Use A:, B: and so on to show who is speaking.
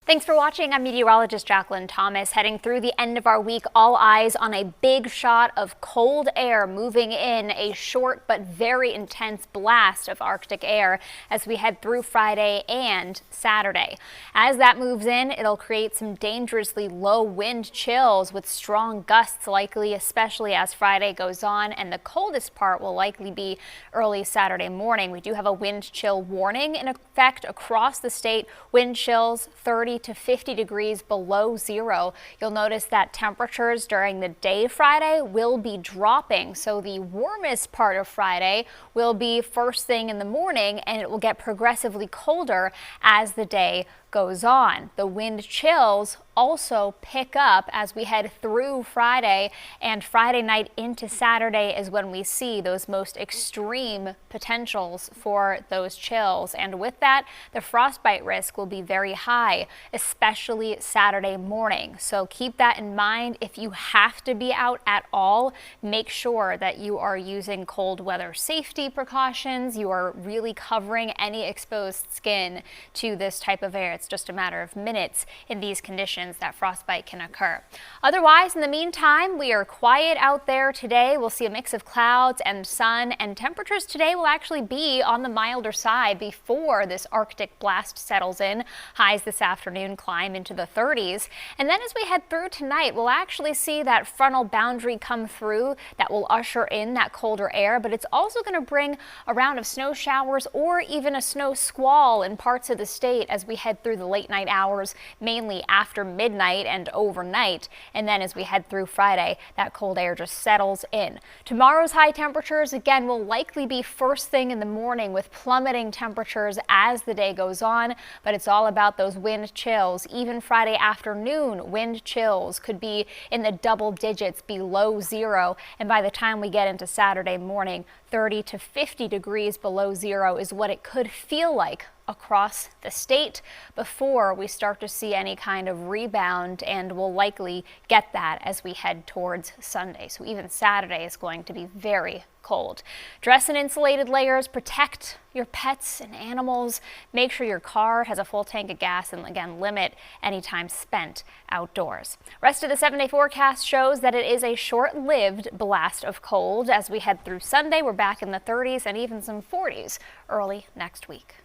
A: Thanks for watching. I'm meteorologist Jacqueline Thomas. Heading through the end of our week, all eyes on a big shot of cold air moving in, a short but very intense blast of Arctic air as we head through Friday and Saturday. As that moves in, it'll create some dangerously low wind chills with strong gusts likely, especially as Friday goes on, and the coldest part will likely be early Saturday morning. We do have a wind chill warning in effect across the state. Wind chills 30 to 50 degrees below zero. You'll notice that temperatures during the day Friday will be dropping. So the warmest part of Friday will be first thing in the morning, and it will get progressively colder as the day goes on. The wind chills also pick up as we head through Friday, and Friday night into Saturday is when we see those most extreme potentials for those chills. And with that, the frostbite risk will be very high, especially Saturday morning. So keep that in mind. If you have to be out at all, make sure that you are using cold weather safety precautions. You are really covering any exposed skin to this type of air. It's just a matter of minutes in these conditions that frostbite can occur. Otherwise, in the meantime, we are quiet out there today. We'll see a mix of clouds and sun, and temperatures today will actually be on the milder side before this Arctic blast settles in. Highs this afternoon climb into the 30s. And then as we head through tonight, we'll actually see that frontal boundary come through that will usher in that colder air, but it's also going to bring a round of snow showers or even a snow squall in parts of the state as we head through the late night hours, mainly after midnight and overnight. And then as we head through Friday, that cold air just settles in. Tomorrow's high temperatures, again, will likely be first thing in the morning with plummeting temperatures as the day goes on, but it's all about those wind chills. Even Friday afternoon, wind chills could be in the double digits below zero. And by the time we get into Saturday morning, 30 to 50 degrees below zero is what it could feel like across the state before we start to see any kind of rebound, and we'll likely get that as we head towards Sunday. So even Saturday is going to be very cold. Dress in insulated layers, protect your pets and animals, make sure your car has a full tank of gas, and again, limit any time spent outdoors. Rest of the 7-day forecast shows that it is a short-lived blast of cold. As we head through Sunday, we're back in the 30s and even some 40s early next week.